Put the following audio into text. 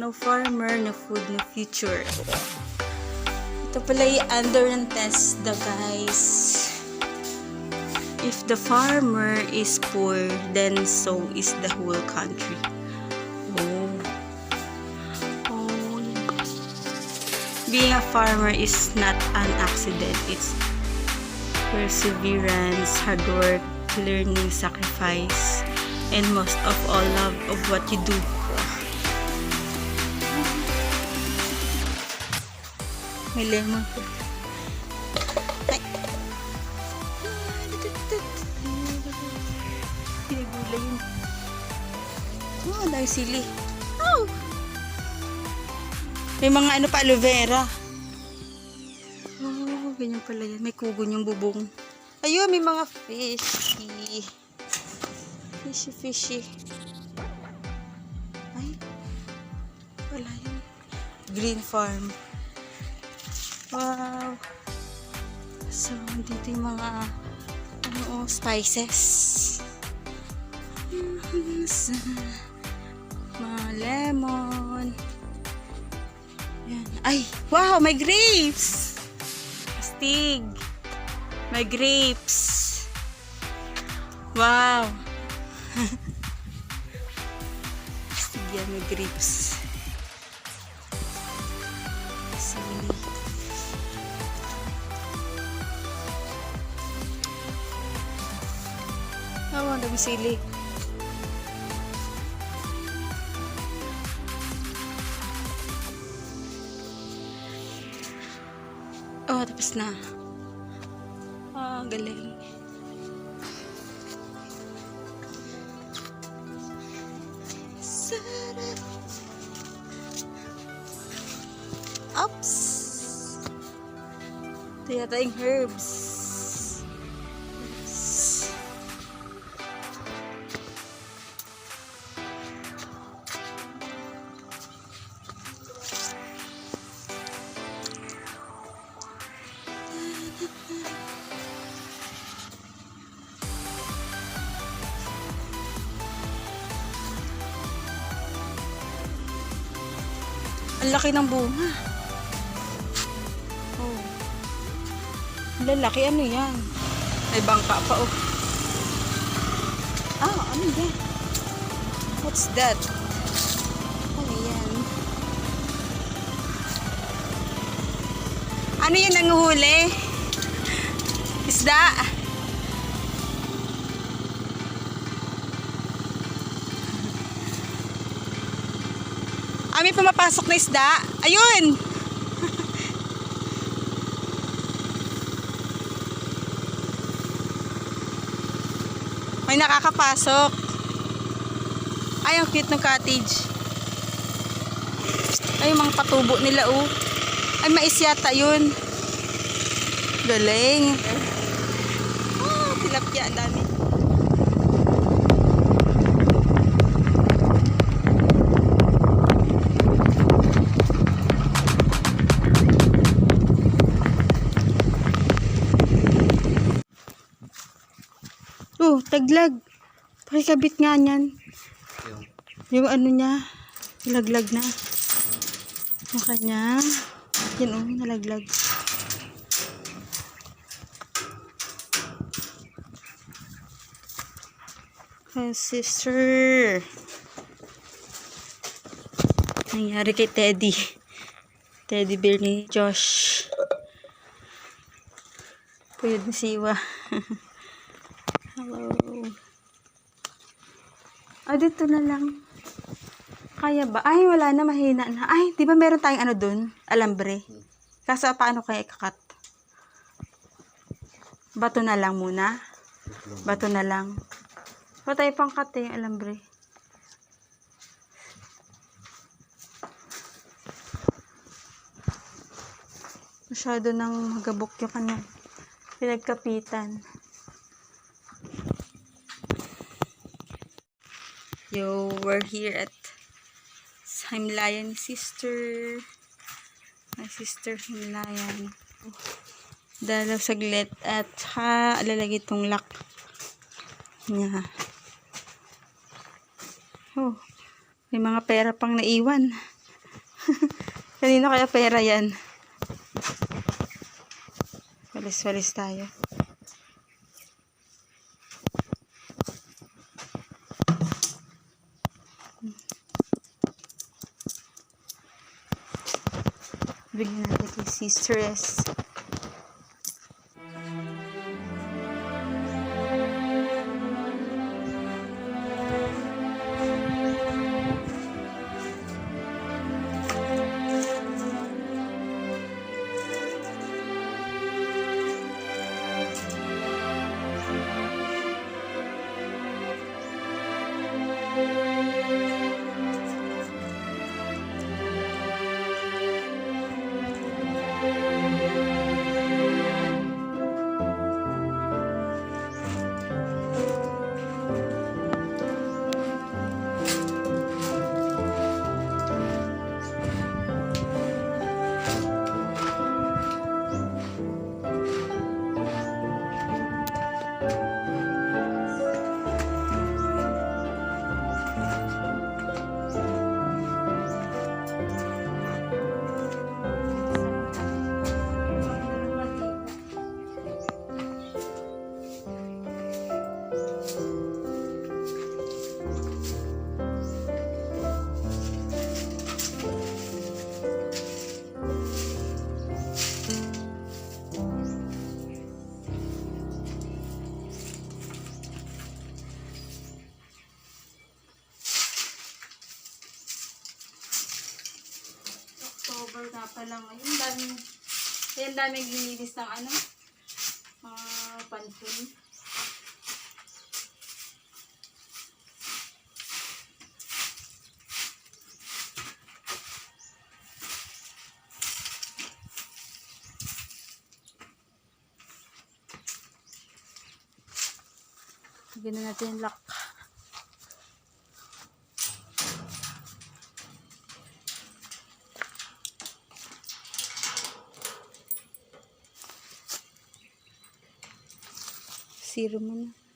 No farmer, no food, no future. Ito pala yung under ng test the guys. If the farmer is poor, then so is the whole country. Being a farmer is not an accident. It's perseverance, hard work, learning, sacrifice, and most of all, love of what you do. May lemon po. Ay! Pinagulay yun. Oh, dahil sili. Oh! May mga ano pa, aloe vera. Oh, ganyan pala yan. May kugon yung bubong. Ayun, may mga fishy. Fishy. Ay, wala yun. Green farm. Wow. So, dito yung mga spices. Mga lemon. Yan. Ay, wow, may grapes. Astig. May grapes. Wow. Astig yan, may grapes. Sili. Oh, ang dami sili. Oh, tapos na. Ah, galing. Sarap. Oops. Ito yata yung herbs. Yes. Ang laki ng bunga. Oh. Lalaki, ano yan? May bangka pa, oh. Ah, ano yan? What's that? Ano yan? Ano yan nanguhuli? Isda? May pumapasok na isda. Ayun! May nakakapasok. Ay, ang cute ng cottage. Ay, yung mga patubo nila, oh. Ay, mais yata yun. Galing. Oh, tilapia, ang dami. Oh, taglag. Pakikabit nga niyan. Yung ano niya, nalaglag na. Yung kanya. Yan oh, nalaglag. Oh, sister. Nangyari kay Teddy. Teddy bear ni Josh. Puyod ni Siwa. Hello. Ah, dito na lang. Kaya ba? Ay, wala na. Mahina na. Ay, di ba meron tayong ano dun? Alambre. Kaso, paano kaya ikakat? Bato na lang muna. Bato na lang. Wala tayo pang cut yung alambre. Masyado nang magabok yung kanyang pinagkapitan. Yo, we're here at Himlayan sister. My sister Himlayan. Dalaw saglit at lalagay itong lock niya. Oh, may mga pera pang naiwan. Kanino kaya pera yan? Walis-walis tayo. Bigyan natin kay Sisters. October na pala ngayon. Daming linilis ng ano, mga pantun. Lagyan na natin yung lock. Zero mo na.